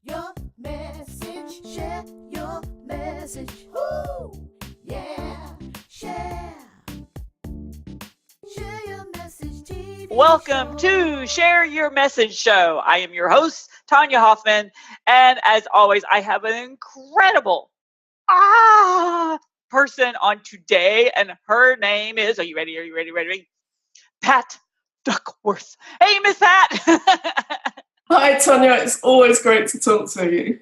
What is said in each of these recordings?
your message, share your message. Woo! Yeah, share. Share your message, TV Welcome to Share Your Message Show. I am your host, Tonya Hofmann, and as always, I have an incredible person on today, and her name is, are you ready? Are you ready? Ready? Pat Duckworth. Hey, Miss Pat. Hi, Tonya. It's always great to talk to you.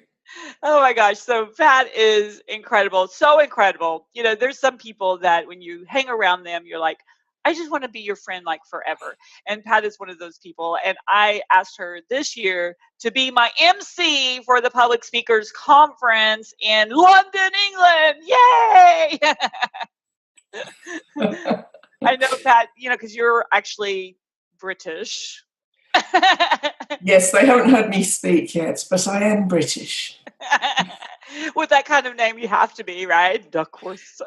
Oh my gosh. So Pat is incredible. So incredible. You know, there's some people that when you hang around them, you're like, I just want to be your friend like forever. And Pat is one of those people. And I asked her this year to be my MC for the Public Speakers Conference in London, England. Yay! I know, Pat, you know, because you're actually British. Yes, they haven't heard me speak yet, but I am British. With that kind of name, you have to be, right? Duckworth.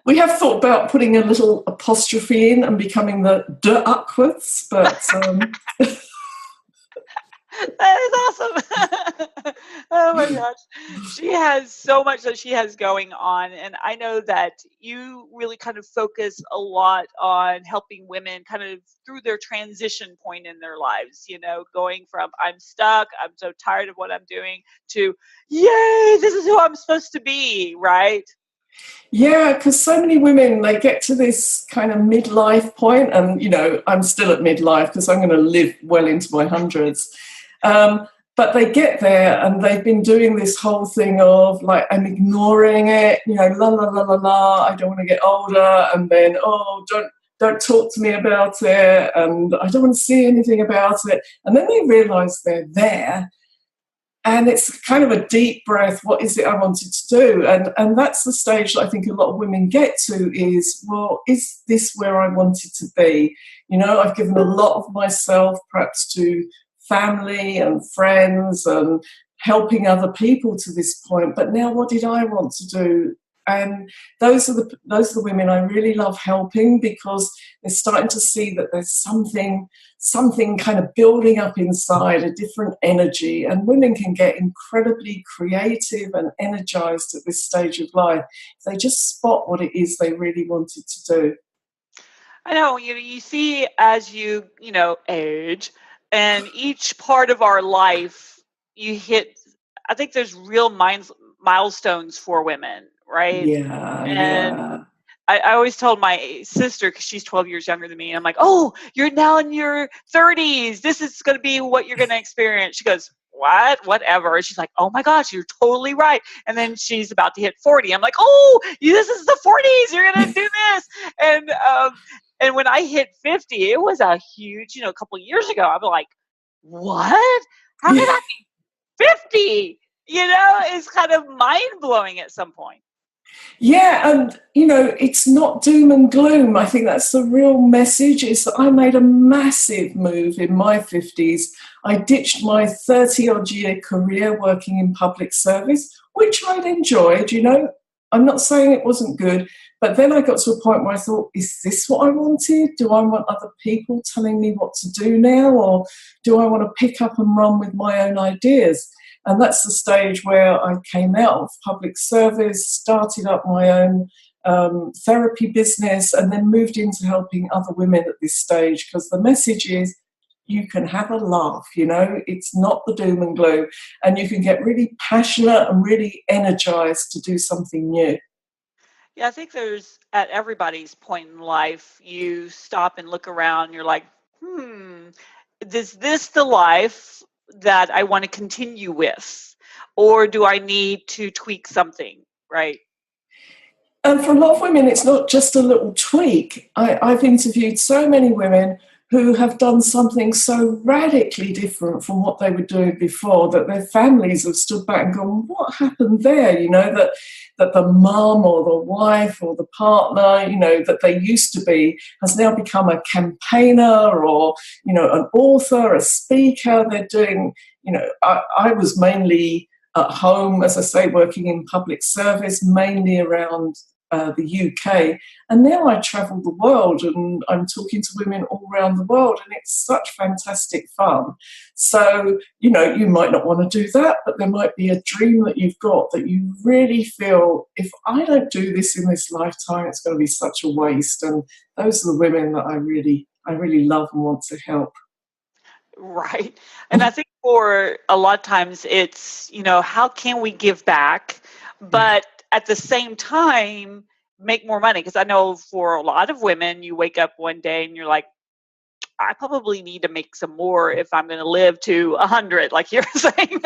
We have thought about putting a little apostrophe in and becoming the Duckworths, but That is awesome. Oh my gosh. She has so much that she has going on. And I know that you really kind of focus a lot on helping women kind of through their transition point in their lives, you know, going from I'm stuck, I'm so tired of what I'm doing to, yay, this is who I'm supposed to be, right? yeah, because so many women, they get to this kind of midlife point, and, you know, I'm still at midlife because I'm going to live well into my hundreds. But they get there and they've been doing this whole thing of like, I'm ignoring it, you know, la, la, la, la, la, I don't want to get older. And then, oh, don't talk to me about it. And I don't want to see anything about it. And then they realize they're there. And it's kind of a deep breath. What is it I wanted to do? And that's the stage that I think a lot of women get to is, well, is this where I wanted to be? You know, I've given a lot of myself perhaps to family and friends and helping other people to this point, but now what did I want to do? And those are the women I really love helping, because they're starting to see that there's something kind of building up inside, a different energy, and women can get incredibly creative and energized at this stage of life if they just spot what it is they really wanted to do. I know, you see as you age, and each part of our life you hit, I think there's real milestones for women, right? And Yeah. I always told my sister, because she's 12 years younger than me, I'm like, oh, you're now in your 30s. This is going to be what you're going to experience. She goes, what? Whatever. She's like, oh my gosh, you're totally right. And then she's about to hit 40. I'm like, oh, this is the 40s. You're going to do this. And when I hit 50, it was a huge, a couple of years ago. I'm like, what? How can I be 50? It's kind of mind blowing at some point. Yeah, and it's not doom and gloom. I think that's the real message, is that I made a massive move in my 50s. I ditched my 30-odd year career working in public service, which I'd enjoyed, I'm not saying it wasn't good, but then I got to a point where I thought, is this what I wanted? Do I want other people telling me what to do now, or do I want to pick up and run with my own ideas? And that's the stage where I came out of public service, started up my own therapy business, and then moved into helping other women at this stage, because the message is you can have a laugh, it's not the doom and gloom, and you can get really passionate and really energized to do something new. Yeah, I think there's, at everybody's point in life, you stop and look around, you're like, is this the life that I want to continue with? Or do I need to tweak something, right? And for a lot of women, it's not just a little tweak. I've interviewed so many women who have done something so radically different from what they were doing before that their families have stood back and gone, what happened there? That the mum or the wife or the partner, that they used to be, has now become a campaigner or, an author, a speaker. They're doing, I was mainly at home, as I say, working in public service, mainly around the UK, and now I travel the world and I'm talking to women all around the world, and it's such fantastic fun. So, you know, you might not want to do that, but there might be a dream that you've got that you really feel, if I don't do this in this lifetime, it's going to be such a waste. And those are the women that I really love and want to help. Right. And I think for a lot of times it's, you know, how can we give back, but at the same time make more money? Because I know for a lot of women, you wake up one day and you're like, I probably need to make some more if I'm going to live to 100, like you're saying.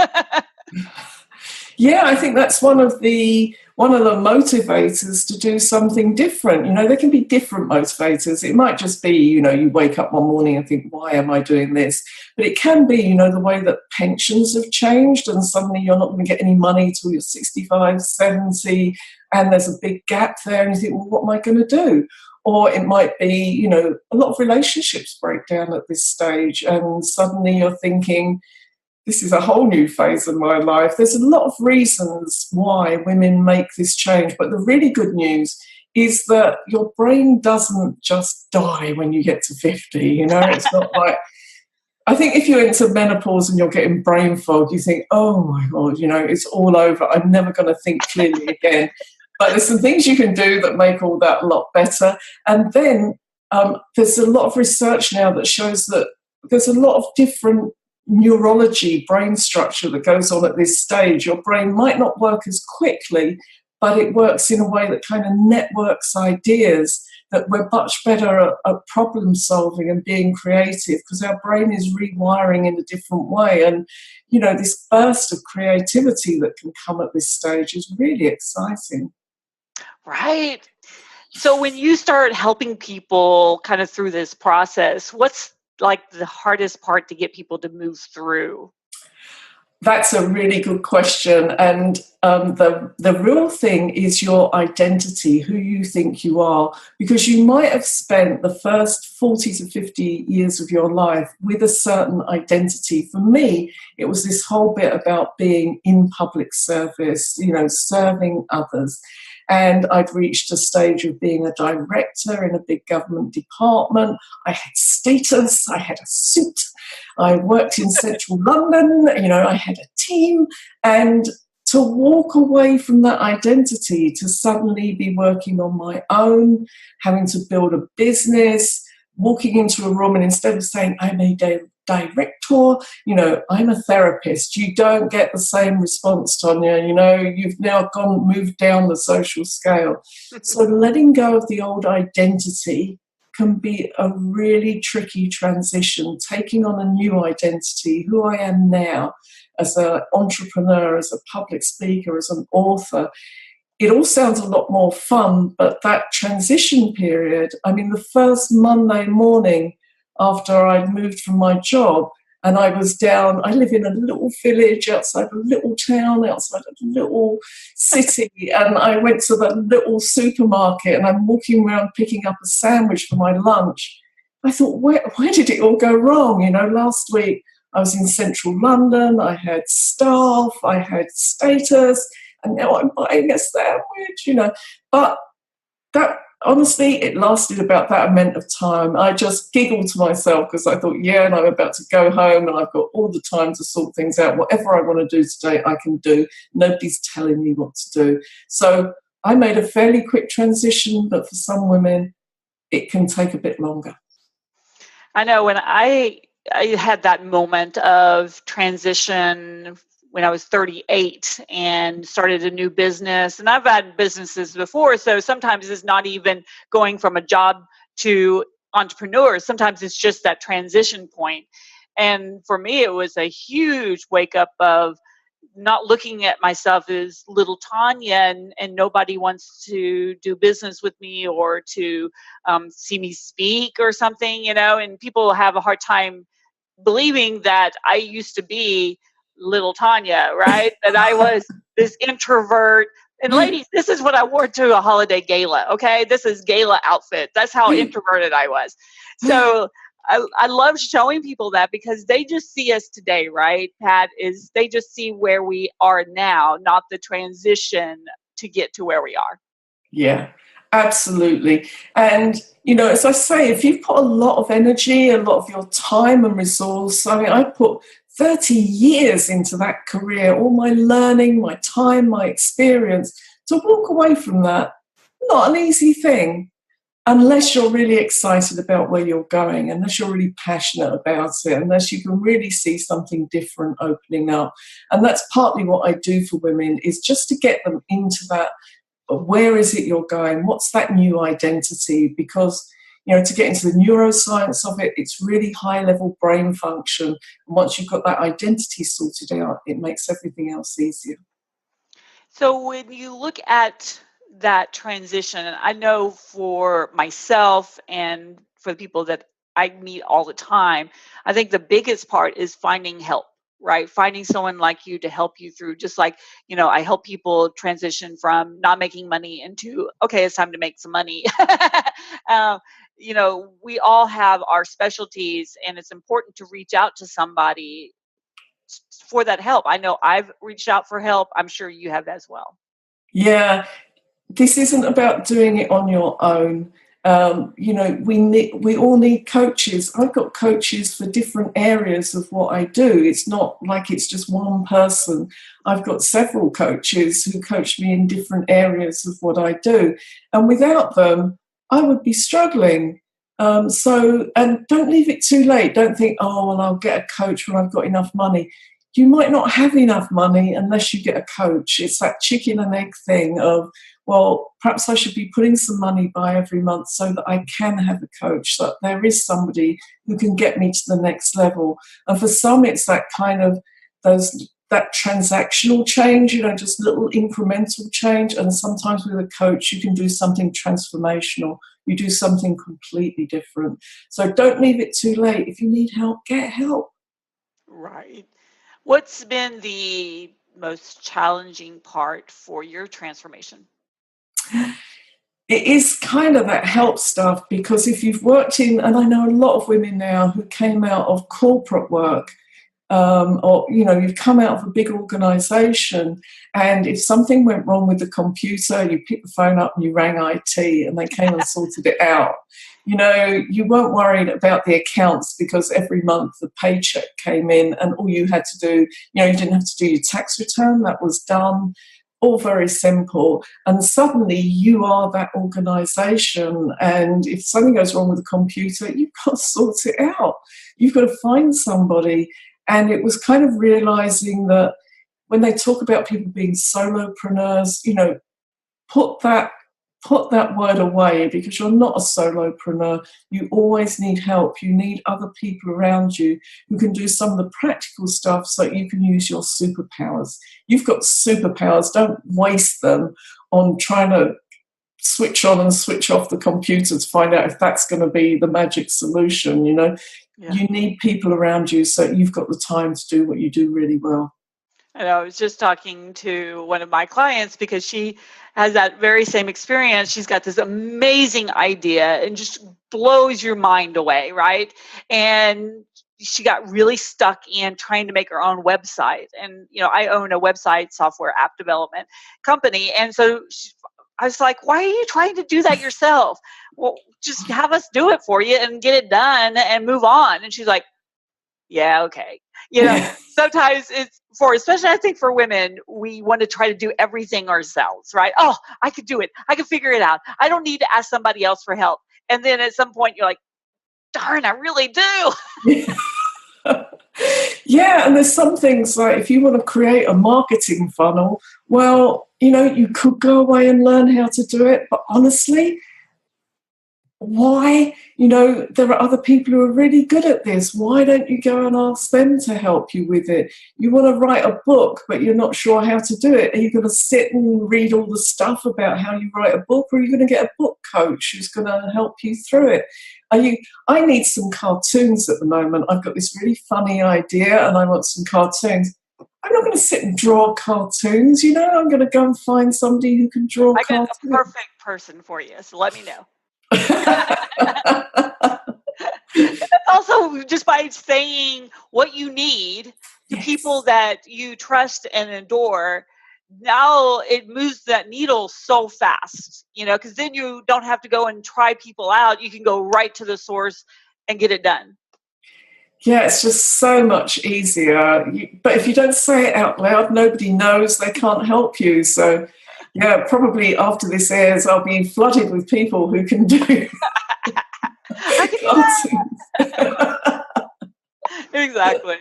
Yeah, I think that's one of the motivators to do something different. You know, there can be different motivators. It might just be, you know, you wake up one morning and think, why am I doing this? But it can be, you know, the way that pensions have changed and suddenly you're not going to get any money till you're 65, 70, and there's a big gap there and you think, well, what am I going to do? Or it might be, you know, a lot of relationships break down at this stage and suddenly you're thinking, this is a whole new phase of my life. There's a lot of reasons why women make this change, but the really good news is that your brain doesn't just die when you get to 50, you know? It's not like, I think if you're into menopause and you're getting brain fog, you think, oh my God, you know, it's all over. I'm never going to think clearly again. But there's some things you can do that make all that a lot better. And then there's a lot of research now that shows that there's a lot of different neurology, brain structure that goes on at this stage. Your brain might not work as quickly, but it works in a way that kind of networks ideas, that we're much better at problem solving and being creative because our brain is rewiring in a different way. And, you know, this burst of creativity that can come at this stage is really exciting. Right. So when you start helping people kind of through this process, what's like the hardest part to get people to move through? That's a really good question. And the real thing is your identity, who you think you are, because you might have spent the first 40 to 50 years of your life with a certain identity. For me, it was this whole bit about being in public service, you know, serving others. And I'd reached a stage of being a director in a big government department. I had status, I had a suit, I worked in central London, you know, I had a team. And to walk away from that identity, to suddenly be working on my own, having to build a business, walking into a room and instead of saying, I'm a director, you know, I'm a therapist, you don't get the same response, Tonya. You know, you've now moved down the social scale. So letting go of the old identity can be a really tricky transition, taking on a new identity, who I am now as an entrepreneur, as a public speaker, as an author. It all sounds a lot more fun, but that transition period, I mean, the first Monday morning after I'd moved from my job and I was down, I live in a little village outside a little town, outside a little city, and I went to the little supermarket and I'm walking around picking up a sandwich for my lunch. I thought, where did it all go wrong? You know, last week I was in central London, I had staff, I had status, and now I'm buying a sandwich, you know. But that, honestly, it lasted about that amount of time. I just giggled to myself because I thought, yeah, and I'm about to go home and I've got all the time to sort things out. Whatever I want to do today, I can do. Nobody's telling me what to do. So I made a fairly quick transition, but for some women, it can take a bit longer. I know when I had that moment of transition when I was 38 and started a new business. And I've had businesses before, so sometimes it's not even going from a job to entrepreneur. Sometimes it's just that transition point. And for me, it was a huge wake up of not looking at myself as little Tonya and nobody wants to do business with me or to see me speak or something, you know, and people have a hard time believing that I used to be little Tonya, right? That I was this introvert. And ladies, this is what I wore to a holiday gala, okay? This is gala outfit. That's how introverted I was. So I love showing people that because they just see us today, right, Pat? Is they just see where we are now, not the transition to get to where we are. Yeah, absolutely. And, as I say, if you've put a lot of energy, a lot of your time and resource, I mean, I put 30 years into that career, all my learning, my time, my experience, to walk away from that, not an easy thing. Unless you're really excited about where you're going, unless you're really passionate about it, unless you can really see something different opening up. And that's partly what I do for women, is just to get them into that. Where is it you're going? What's that new identity? Because, to get into the neuroscience of it, it's really high level brain function. And once you've got that identity sorted out, it makes everything else easier. So when you look at that transition, and I know for myself and for the people that I meet all the time, I think the biggest part is finding help, right? Finding someone like you to help you through, just like, I help people transition from not making money into, okay, it's time to make some money. um, we all have our specialties, and it's important to reach out to somebody for that help. I know I've reached out for help. I'm sure you have as well. Yeah, this isn't about doing it on your own. We all need coaches. I've got coaches for different areas of what I do. It's not like it's just one person. I've got several coaches who coach me in different areas of what I do. And without them, I would be struggling. And don't leave it too late. Don't think, oh, well, I'll get a coach when I've got enough money. You might not have enough money unless you get a coach. It's that chicken and egg thing of, well, perhaps I should be putting some money by every month so that I can have a coach, that there is somebody who can get me to the next level. And for some, it's that kind of that transactional change, just little incremental change. And sometimes with a coach, you can do something transformational. You do something completely different. So don't leave it too late. If you need help, get help. Right. What's been the most challenging part for your transformation? It is kind of that help stuff, because if you've worked in, and I know a lot of women now who came out of corporate work, or you've come out of a big organization, and if something went wrong with the computer, you picked the phone up and you rang IT and they came and sorted it out. You weren't worried about the accounts because every month the paycheck came in and all you had to do, you didn't have to do your tax return, that was done. All very simple. And suddenly you are that organization. And if something goes wrong with the computer, you've got to sort it out. You've got to find somebody. And it was kind of realizing that when they talk about people being solopreneurs, put that word away, because you're not a solopreneur. You always need help. You need other people around you who can do some of the practical stuff so you can use your superpowers. You've got superpowers. Don't waste them on trying to switch on and switch off the computer to find out if that's going to be the magic solution. Yeah. You need people around you so you've got the time to do what you do really well. And I was just talking to one of my clients because she has that very same experience. She's got this amazing idea and just blows your mind away, right? And she got really stuck in trying to make her own website. And, I own a website software app development company. And so I was like, why are you trying to do that yourself? Well, just have us do it for you and get it done and move on. And she's like, yeah, okay. Sometimes especially I think for women, we want to try to do everything ourselves, right? Oh, I could do it. I can figure it out. I don't need to ask somebody else for help. And then at some point you're like, darn, I really do. Yeah, and there's some things like if you want to create a marketing funnel, well, you could go away and learn how to do it. But honestly, why? There are other people who are really good at this. Why don't you go and ask them to help you with it? You want to write a book, but you're not sure how to do it. Are you going to sit and read all the stuff about how you write a book, or are you going to get a book coach who's going to help you through it? I need some cartoons at the moment. I've got this really funny idea and I want some cartoons. I'm not going to sit and draw cartoons, I'm going to go and find somebody who can draw cartoons. I got a perfect person for you, so let me know. Also, just by saying what you need to people that you trust and adore, now it moves that needle so fast, because then you don't have to go and try people out. You can go right to the source and get it done. Yeah, it's just so much easier. But if you don't say it out loud, nobody knows, they can't help you. So, yeah, probably after this airs, I'll be flooded with people who can do I can do that. Exactly.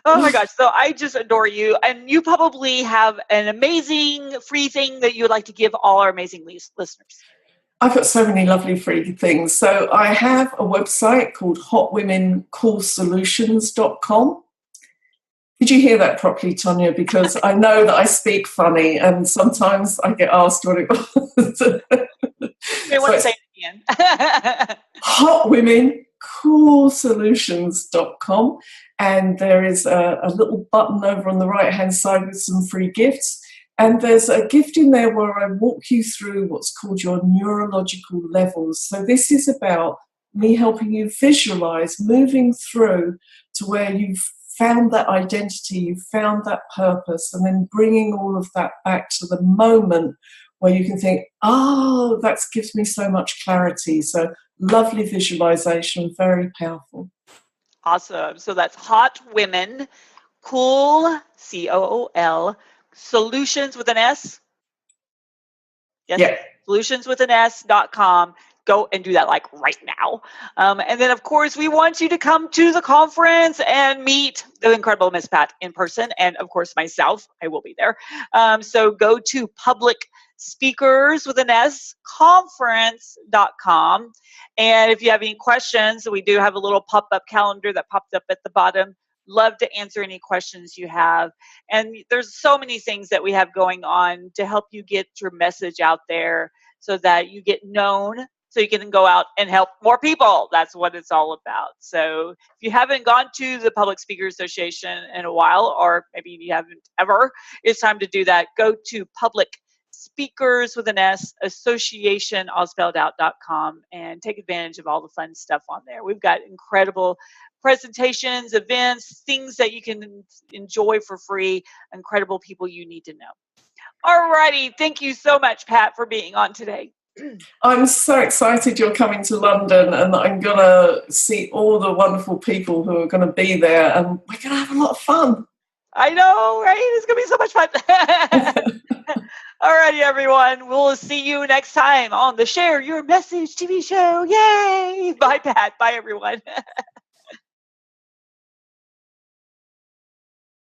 Oh my gosh. So I just adore you. And you probably have an amazing free thing that you would like to give all our amazing listeners. I've got so many lovely free things. So I have a website called hotwomencoolsolutions.com. Did you hear that properly, Tonya? Because I know that I speak funny and sometimes I get asked what it was. They want to say it again. hotwomencoolsolutions.com. And there is a little button over on the right-hand side with some free gifts. And there's a gift in there where I walk you through what's called your neurological levels. So this is about me helping you visualize moving through to where you've found that identity, you've found that purpose, and then bringing all of that back to the moment where you can think, oh, that gives me so much clarity. So lovely visualization, very powerful. Awesome. So that's Hot Women Cool, COOL, Solutions with an S. Yes. Yeah. Solutionswithan S.com. Go and do that like right now. And then, of course, we want you to come to the conference and meet the incredible Miss Pat in person. And, of course, myself. I will be there. So go to publicspeakerswithanS.conference.com. And if you have any questions, we do have a little pop-up calendar that popped up at the bottom. Love to answer any questions you have. And there's so many things that we have going on to help you get your message out there so that you get known, so you can go out and help more people. That's what it's all about. So if you haven't gone to the Public Speakers Association in a while, or maybe you haven't ever, it's time to do that. Go to Public Speakers with an S, association, all spelled out.com, and take advantage of all the fun stuff on there. We've got incredible presentations, events, things that you can enjoy for free, incredible people you need to know. All righty. Thank you so much, Pat, for being on today. I'm so excited you're coming to London, and I'm going to see all the wonderful people who are going to be there, and we're going to have a lot of fun. I know, right? It's going to be so much fun. All righty, everyone. We'll see you next time on the Share Your Message TV show. Yay! Bye, Pat. Bye, everyone.